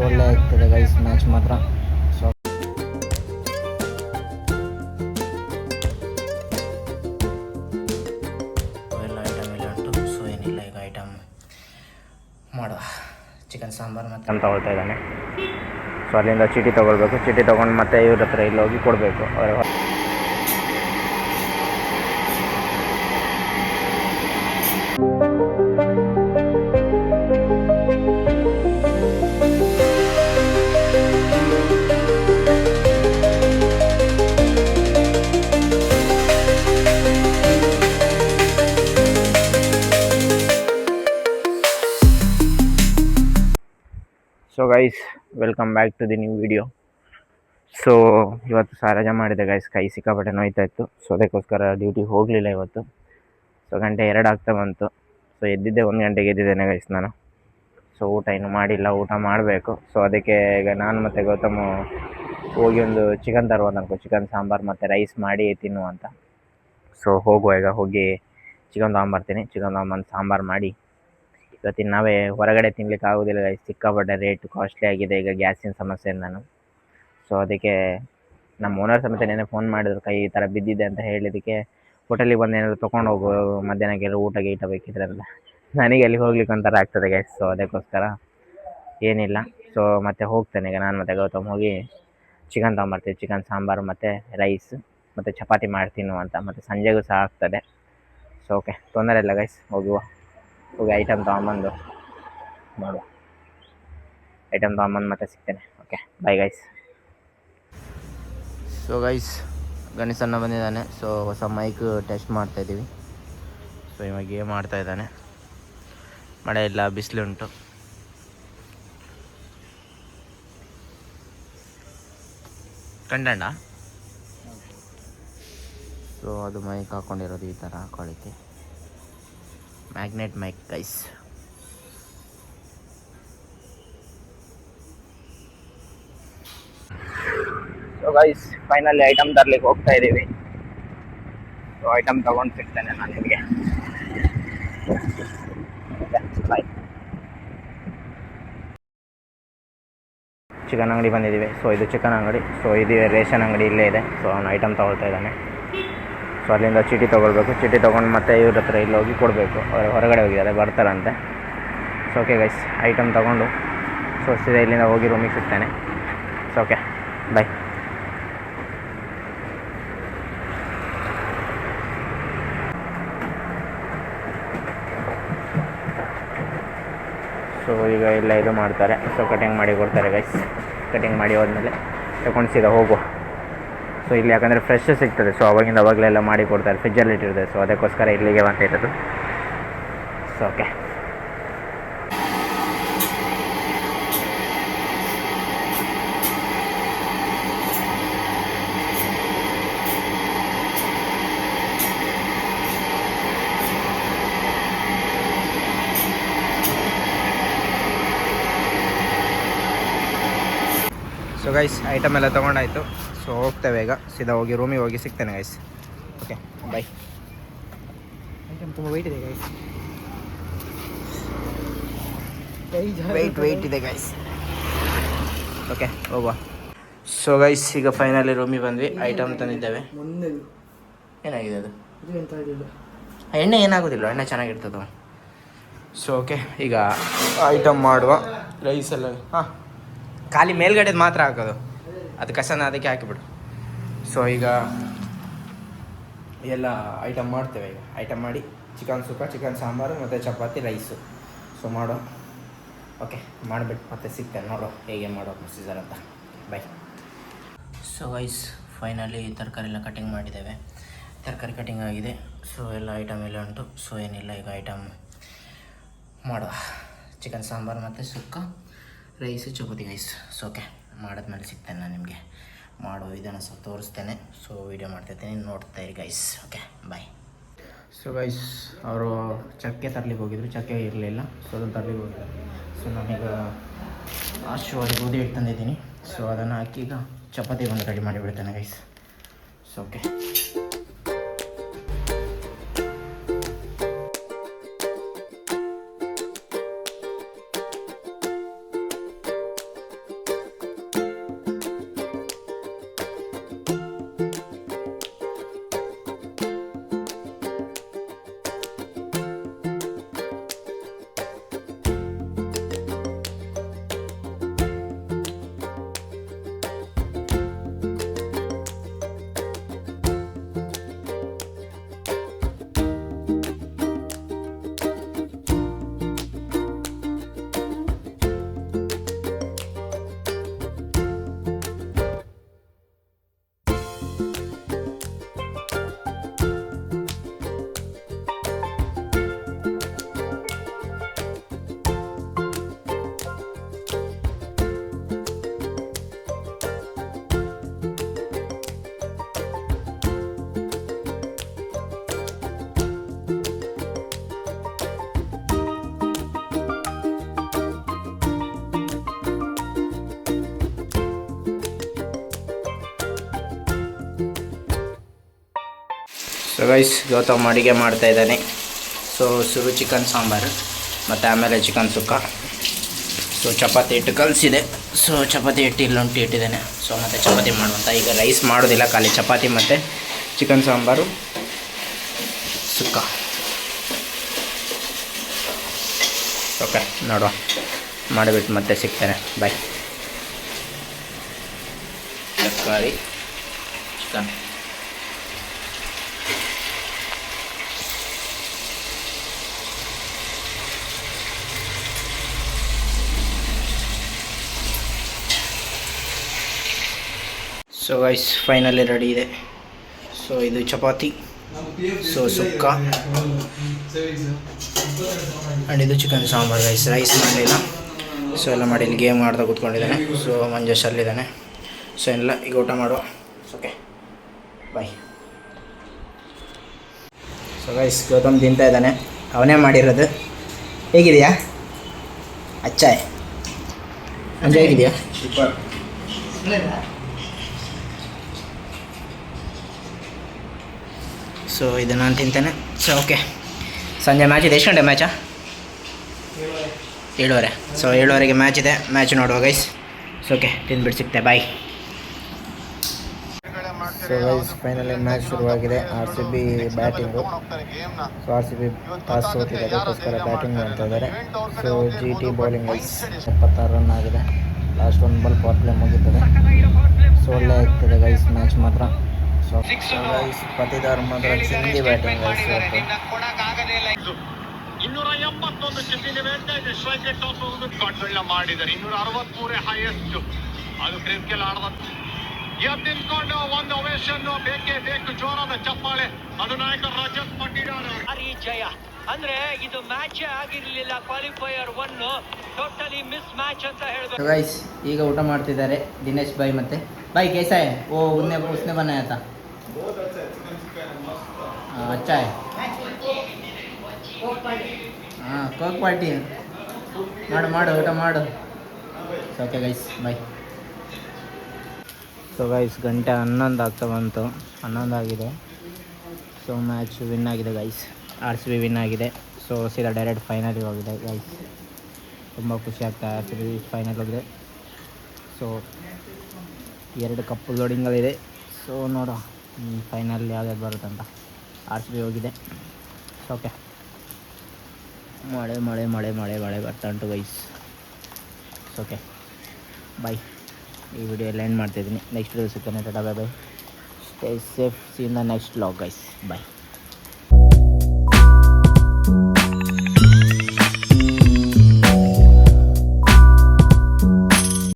ಒಳ್ಳೆ ಆಗ್ತದೆ guys match ಮಾತ್ರ. ಸೊ ಎಲ್ಲ ಐಟಮ್ ಇಲ್ಲ ಉಂಟು. ಸೊ ಏನಿಲ್ಲ, ಈಗ ಐಟಮ್ ಮಾಡುವ. ಚಿಕನ್ ಸಾಂಬಾರು ಮತ್ತು ತಗೊಳ್ತಾ ಇದ್ದಾನೆ. ಸೊ ಅಲ್ಲಿಂದ ಚೀಟಿ ತೊಗೊಳ್ಬೇಕು. ಚೀಟಿ ತೊಗೊಂಡು ಮತ್ತೆ ಇವ್ರ ಹತ್ರ ಇಲ್ಲಿ ಹೋಗಿ ಕೊಡಬೇಕು. So guys, welcome back to the new video. So ಇವತ್ತು ರಜೆ ಮಾಡಿದೆ ಗೈಸ್, ಕೈ ಸಿಕ್ಕಾಪಟ್ಟೆ ನೋಯ್ತಾ ಇತ್ತು. ಸೊ ಅದಕ್ಕೋಸ್ಕರ ಡ್ಯೂಟಿಗೆ ಹೋಗಲಿಲ್ಲ ಇವತ್ತು. ಸೊ 2:02 ಆಗ್ತಾ ಬಂತು. ಸೊ ಎದ್ದಿದ್ದೆ 1 ಗಂಟೆಗೆ ಎದ್ದಿದ್ದೇನೆ ಗೈಸ್ ನಾನು. ಸೊ ಊಟ ಇನ್ನೂ ಮಾಡಿಲ್ಲ, ಊಟ ಮಾಡಬೇಕು. ಸೊ ಅದಕ್ಕೆ ಈಗ ನಾನು ಮತ್ತು ಗೌತಮ್ ಹೋಗಿ ಒಂದು ಚಿಕನ್ ತರುವಂತ ಅನ್ಕೋ, ಚಿಕನ್ ಸಾಂಬಾರು ಮತ್ತು ರೈಸ್ ಮಾಡಿ ತಿನ್ನುವ ಅಂತ. ಸೊ ಹೋಗುವ, ಈಗ ಹೋಗಿ ಚಿಕನ್ ತೊಗೊಂಬರ್ತೀನಿ. ಚಿಕನ್ ತೊಗೊಂಬಂದು ಸಾಂಬಾರು ಮಾಡಿ ಇವತ್ತಿನ ನಾವೇ ಹೊರಗಡೆ ತಿನ್ಲಿಕ್ಕೆ ಆಗೋದಿಲ್ಲ ಗೈಸ್, ಸಿಕ್ಕಾಪಟ್ಟೆ ರೇಟ್ ಕಾಸ್ಟ್ಲಿ ಆಗಿದೆ ಈಗ ಗ್ಯಾಸಿನ ಸಮಸ್ಯೆಯಿಂದ ನಾನು. ಸೊ ಅದಕ್ಕೆ ನಮ್ಮ ಓನರ್ ಸಮೇತ ನೆನೆ ಫೋನ್ ಮಾಡಿದ್ರು, ಕೈ ಈ ಥರ ಬಿದ್ದಿದೆ ಅಂತ ಹೇಳಿದ್ದಕ್ಕೆ ಹೋಟೆಲಿಗೆ ಬಂದು ಏನಾದರೂ ತೊಗೊಂಡು ಹೋಗು, ಮಧ್ಯಾಹ್ನಕ್ಕೆಲ್ಲ ಊಟ ಗೀಟ ಬೇಕಿದ್ರಲ್ಲ. ನನಗೆ ಅಲ್ಲಿಗೆ ಹೋಗ್ಲಿಕ್ಕೆ ಒಂಥರ ಆಗ್ತದೆ ಗೈಸ್. ಸೊ ಅದಕ್ಕೋಸ್ಕರ ಏನಿಲ್ಲ. ಸೊ ಮತ್ತೆ ಹೋಗ್ತೇನೆ ಈಗ ನಾನು ಮತ್ತು ಗೌತಮ್ ಹೋಗಿ ಚಿಕನ್ ತೊಗೊಂಬರ್ತೀವಿ. ಚಿಕನ್ ಸಾಂಬಾರು ಮತ್ತು ರೈಸ್ ಮತ್ತು ಚಪಾತಿ ಮಾಡ್ತೀನಿ ಅಂತ, ಮತ್ತು ಸಂಜೆಗೂ ಸಹ ಆಗ್ತದೆ. ಸೊ ಓಕೆ, ತೊಂದರೆ ಇಲ್ಲ ಗೈಸ್, ಹೋಗಿ ಐಟಮ್ ತೊಗೊಂಬಂದು ಮಾಡುವ. ಐಟಮ್ ತೊಗೊಂಬಂದು ಮತ್ತೆ ಸಿಗ್ತೇನೆ. Okay, bye guys. So guys, ಗಣೇಶನ್ನ ಬಂದಿದ್ದಾನೆ. ಸೊ ಹೊಸ ಮೈಕ್ ಟೆಸ್ಟ್ ಮಾಡ್ತಾಯಿದ್ದೀವಿ. ಸೊ ಇವಾಗ ಗೇಮ್ ಮಾಡ್ತಾ ಇದ್ದಾನೆ. ಮಳೆ ಇಲ್ಲ, ಬಿಸಿಲುಂಟು. ಕಂಡಣ್ಣ. ಸೊ ಅದು ಮೈಕ್ ಹಾಕ್ಕೊಂಡಿರೋದು ಈ ಥರ ಹಾಕೊಳ್ಳಿಕ್ಕೆ, magnet mike guys. So guys, finally item ತರಲಿಕ್ಕೆ ಹೋಗ್ತಾ ಇದ್ದೀವಿ. ಸೊ ಐಟಮ್ ತೊಗೊಂಡು ಸಿಗ್ತೇನೆ ನಾನು ನಿಮಗೆ. ಬಾಯ್. ಚಿಕನ್ ಅಂಗಡಿ ಬಂದಿದ್ದೀವಿ. ಸೊ ಇದು ಚಿಕನ್ ಅಂಗಡಿ. ಸೊ ಇದು ರೇಷನ್ ಅಂಗಡಿ ಇಲ್ಲೇ ಇದೆ. ಸೊ ಅವನು ಐಟಮ್ ತೊಗೊಳ್ತಾ ಇದ್ದಾನೆ. ಸೊ ಅಲ್ಲಿಂದ ಚೀಟಿ ತೊಗೊಳ್ಬೇಕು. ಚೀಟಿ ತೊಗೊಂಡು ಮತ್ತೆ ಇವ್ರ ಹತ್ರ ಇಲ್ಲಿ ಹೋಗಿ ಕೊಡಬೇಕು. ಅವರು ಹೊರಗಡೆ ಹೋಗಿದ್ದಾರೆ, ಬರ್ತಾರಂತೆ. ಸೊ ಓಕೆ ಗೈಸ್, ಐಟಮ್ ತೊಗೊಂಡು ಸೊ ಸೀದಾ ಇಲ್ಲಿಂದ ಹೋಗಿ ರೂಮಿಗೆ ಸಿಗ್ತೇನೆ. So okay, bye. ಸೊ ಈಗ ಎಲ್ಲ ಇದು ಮಾಡ್ತಾರೆ. ಸೊ ಕಟಿಂಗ್ ಮಾಡಿ ಕೊಡ್ತಾರೆ ಗೈಸ್. ಕಟಿಂಗ್ ಮಾಡಿ ಹೋದ್ಮೇಲೆ ತಗೊಂಡು ಸೀದಾ ಹೋಗುವ. ಸೊ ಇಲ್ಲಿ ಯಾಕಂದರೆ ಫ್ರೆಶ್ ಸಿಗ್ತದೆ. ಸೊ ಅವಾಗಲೆಲ್ಲ ಮಾಡಿ ಕೊಡ್ತಾರೆ, ಫ್ರಿಜ್ಜಲ್ಲಿ ಇಟ್ಟಿರ್ತದೆ. ಸೊ ಅದಕ್ಕೋಸ್ಕರ ಇಲ್ಲಿಗೆ ಬಂದಿರೋದು. So okay. So guys, item ಎಲ್ಲ ತೊಗೊಂಡಾಯಿತು. ಸೊ ಹೋಗ್ತೇವೆ ಈಗ, ಸೀದಾ ಹೋಗಿ ರೂಮಿಗೆ ಹೋಗಿ ಸಿಗ್ತೇನೆ ಗೈಸ್. Okay, by. ಐಟಮ್ ತುಂಬ ವೆಯ್ಟ್ ಇದೆ ಗೈಸ್, ವೆಯ್ಟ್ ಇದೆ ಗೈಸ್. ಓಕೆ, ಹೋಗುವ. ಸೊ ಗೈಸ್, ಈಗ ಫೈನಲಿ ರೂಮಿಗೆ ಬಂದ್ವಿ. ಐಟಮ್ ತಂದಿದ್ದೇವೆ. ಏನಾಗಿದೆ ಅದು? ಎಣ್ಣೆ ಏನಾಗೋದಿಲ್ಲ, ಎಣ್ಣೆ ಚೆನ್ನಾಗಿರ್ತದೆ. ಸೊ ಓಕೆ, ಈಗ ಐಟಮ್ ಮಾಡುವ. ರೈಸೆಲ್ಲ ಹಾಂ, ಖಾಲಿ ಮೇಲ್ಗಡೆದು ಮಾತ್ರ ಹಾಕೋದು, ಅದು ಕಸನ ಅದಕ್ಕೆ ಹಾಕಿಬಿಡು. ಸೊ ಈಗ ಎಲ್ಲ ಐಟಮ್ ಮಾಡ್ತೇವೆ. ಈಗ ಐಟಮ್ ಮಾಡಿ ಚಿಕನ್ ಸುಕ್ಕ, ಚಿಕನ್ ಸಾಂಬಾರು ಮತ್ತು ಚಪಾತಿ, ರೈಸು. ಸೊ ಮಾಡೋ. ಓಕೆ, ಮಾಡಿಬಿಟ್ಟು ಮತ್ತೆ ಸಿಗ್ತೇನೆ, ನೋಡೋ ಹೇಗೆ ಮಾಡೋ ಪ್ರೊಸೀಜರ್ ಅಂತ. ಬೈ. ಸೊ ಗೈಸ್, ಫೈನಲಿ ತರಕಾರಿ ಎಲ್ಲ ಕಟಿಂಗ್ ಮಾಡಿದ್ದೇವೆ. ತರಕಾರಿ ಕಟಿಂಗ್ ಆಗಿದೆ. ಸೊ ಎಲ್ಲ ಐಟಮ್ ಎಲ್ಲ ಉಂಟು. ಸೊ ಏನಿಲ್ಲ, ಈಗ ಐಟಮ್ ಮಾಡುವ. ಚಿಕನ್ ಸಾಂಬಾರು ಮತ್ತು sukka, rice, chapati guys. So okay, ಮಾಡಿದ್ಮೇಲೆ ಸಿಗ್ತೇನೆ ನಾನು ನಿಮಗೆ. ಮಾಡೋ ಇದನ್ನು ಸಹ ತೋರಿಸ್ತೇನೆ. ಸೊ ವೀಡಿಯೋ ಮಾಡ್ತಾಯಿದ್ದೀನಿ, ನೋಡ್ತಾ ಇರಿ guys. Okay, bye. So guys, ಅವರು ಚಕ್ಕೆ ತರಲಿಕ್ಕೆ ಹೋಗಿದ್ರು, ಚಕ್ಕೆ ಇರಲಿಲ್ಲ. ಸೊ ಅದನ್ನು ತರಲಿಕ್ಕೆ ಹೋಗಿದ್ದಾರೆ. ಸೊ ನಾನೀಗ ಆಶೀರ್ವಾದ ಗೋಧಿ ಹಿಟ್ಟು ತಂದಿದ್ದೀನಿ. ಸೊ ಅದನ್ನು ಹಾಕಿ ಈಗ ಚಪಾತಿ ಬಂದು ರೆಡಿ ಮಾಡಿಬಿಡ್ತೇನೆ guys. So okay. So guys Gautam ಅಡುಗೆ ಮಾಡ್ತಾಯಿದ್ದಾನೆ. ಸೊ ಶುರು ಚಿಕನ್ ಸಾಂಬಾರು ಮತ್ತು ಆಮೇಲೆ ಚಿಕನ್ ಸುಕ್ಕ. ಸೊ ಚಪಾತಿ ಹಿಟ್ಟು ಕಲಿಸಿದೆ. ಸೊ ಚಪಾತಿ ಹಿಟ್ಟು ಇಲ್ಲೊಂಟಿ ಇಟ್ಟಿದ್ದೇನೆ. ಸೊ ಮತ್ತು ಚಪಾತಿ ಮಾಡುವಂಥ ಈಗ ರೈಸ್ ಮಾಡೋದಿಲ್ಲ, ಖಾಲಿ ಚಪಾತಿ ಮತ್ತು ಚಿಕನ್ ಸಾಂಬಾರು ಸುಕ್ಕ. ಓಕೆ ನೋಡುವ, ಮಾಡಿಬಿಟ್ಟು ಮತ್ತೆ ಸಿಗ್ತೇನೆ. ಬಾಯ್. ತರಕಾರಿ chicken. So guys finally ready ಇದೆ. ಸೊ ಇದು ಚಪಾತಿ, ಸೊ ಸುಕ್ಕ ಆ್ಯಂಡ್ ಇದು ಚಿಕನ್ ಸಾಂಬಾರು ಗೈಸ್. ರೈಸ್ ಮಾಡಲಿಲ್ಲ. ಸೊ ಎಲ್ಲ ಮಾಡಿ ಇಲ್ಲಿ ಗೇಮ್ ಮಾಡ್ತಾ ಕೂತ್ಕೊಂಡಿದ್ದಾನೆ. ಸೊ ಮಂಜೇಶ್ ಅಲ್ಲಿದ್ದಾನೆ. ಸೊ ಎಲ್ಲ ಈಗ ಊಟ ಮಾಡುವ. Okay bye. So guys Gautam ತಿಂತಾ ಇದ್ದಾನೆ, ಅವನೇ ಮಾಡಿರೋದು. ಹೇಗಿದೆಯಾ ಅಚ್ಚಾಯ್? ಮಂಜು ಹೇಗಿದೆಯಾ? ಸೊ ಇದು ನಾನು ತಿಂತೇನೆ. ಸೊ ಓಕೆ, ಸಂಜೆ ಮ್ಯಾಚ್ ಇದೆ. ಎಷ್ಟು ಗಂಟೆ ಮ್ಯಾಚಾ? 7:30. ಸೊ 7:30ಗೆ ಮ್ಯಾಚ್ ಇದೆ. ಮ್ಯಾಚ್ ನೋಡುವ ಗೈಸ್. ಸೊ ಓಕೆ, ತಿಂದ್ಬಿಟ್ಟು ಸಿಗ್ತೆ. Bye. So guys finally match ಶುರುವಾಗಿದೆ. RCB batting. So RCB toss ಸೋತಿದೆ, ಅದಕ್ಕೋಸ್ಕರ ಬ್ಯಾಟಿಂಗ್ ಮಾಡ್ತಾ ಇದ್ದಾರೆ. So GT bowling guys. 76 run ಆಗಿದೆ. ಲಾಸ್ಟ್ ಒಂದು ಬಾಲ್ ಪವರ್ ಪ್ಲೇ ಮುಗಿತದೆ. ಸೊ ಒಳ್ಳೆ ಆಗ್ತದೆ ಗೈಸ್ ಮ್ಯಾಚ್ ಮಾತ್ರ. ಸೊ ಗೈಸ್ ಪತಿದಾರ್ ಮಾತ್ರ ಚಿಂದಿ ಬ್ಯಾಟಿಂಗ್ ಗೈಸ್. 281 ಚಿಂದಿನ ವೇಳೆ ಸ್ಟ್ರೈಕ್ ರೇಟ್ ಒಳ್ಳೆ ಮಾಡಿದ್ದಾರೆ. 263 ಹೈಯೆಸ್ಟ್. ಅದು ಕ್ರಿಕೆಟ್ ಆಡುವ ಎದ್ದು ನಿಂತ್ಕೊಂಡು ಒಂದು ಓವೇಷನ್ ಬೇಕೇ ಬೇಕು, ಜೋರಾದ ಚಪ್ಪಾಳೆ. ಅದು ನಾಯಕ ರಜತ್ ಪಟ್ಟಿದಾರ್ ಜಯ. ಅಂದ್ರೆ ಇದು ಮ್ಯಾಚ್ ಆಗಿರ್ಲಿಲ್ಲ, ಕ್ವಾಲಿಫೈಯರ್ 1 ಟೋಟಲಿ ಮಿಸ್ ಮ್ಯಾಚ್ ಅಂತ ಹೇಳ್ಬೇಕು ಗೈಸ್. ಈಗ ಊಟ ಮಾಡ್ತಿದ್ದಾರೆ ದಿನೇಶ್ ಬಾಯ್ ಮತ್ತೆ ಬಾಯ್. कैसा है वो? उसने बनाया था. अच्छा है. ಹಾಂ ಕೋಕ್ ಪಾರ್ಟಿ ಮಾಡು ಊಟ ಮಾಡು. Okay guys bye. So guys ಗಂಟೆ 11 ಆಗ್ತಾ ಬಂತು. 11 ಆಗಿದೆ. ಸೊ ಮ್ಯಾಚ್ ವಿನ್ ಆಗಿದೆ ಗೈಸ್. RCB ವಿನ್ ಆಗಿದೆ. ಸೊ ಸೀದಾ ಡೈರೆಕ್ಟ್ ಫೈನಲಿಗೆ ಹೋಗಿದೆ ಗೈಸ್. ತುಂಬ ಖುಷಿ ಆಗ್ತಾ RCB ಫೈನಲ್ ಹೋಗಿದೆ. ಸೊ 2 ಕಪ್ಪು ಲೋಡಿಂಗಲ್ಲಿದೆ. ಸೊ ನೋಡೋ ಫೈನಲ್ ಯಾವ್ದು ಬರುತ್ತಂತ. RCB ಹೋಗಿದೆ. ಸೊ ಓಕೆ, ಮಳೆ ಬರ್ತಾ ಉಂಟು ಗೈಸ್. Okay bye. ಈ ವಿಡಿಯೋ ಎಲ್ಲ ಎಂಡ್ ಮಾಡ್ತಾಯಿದ್ದೀನಿ. ನೆಕ್ಸ್ಟ್ ವಿಡಿಯೋ ಸಿಗ್ತಾನೆ. Tata bye bye. Stay safe. See in the next vlog guys. Bye.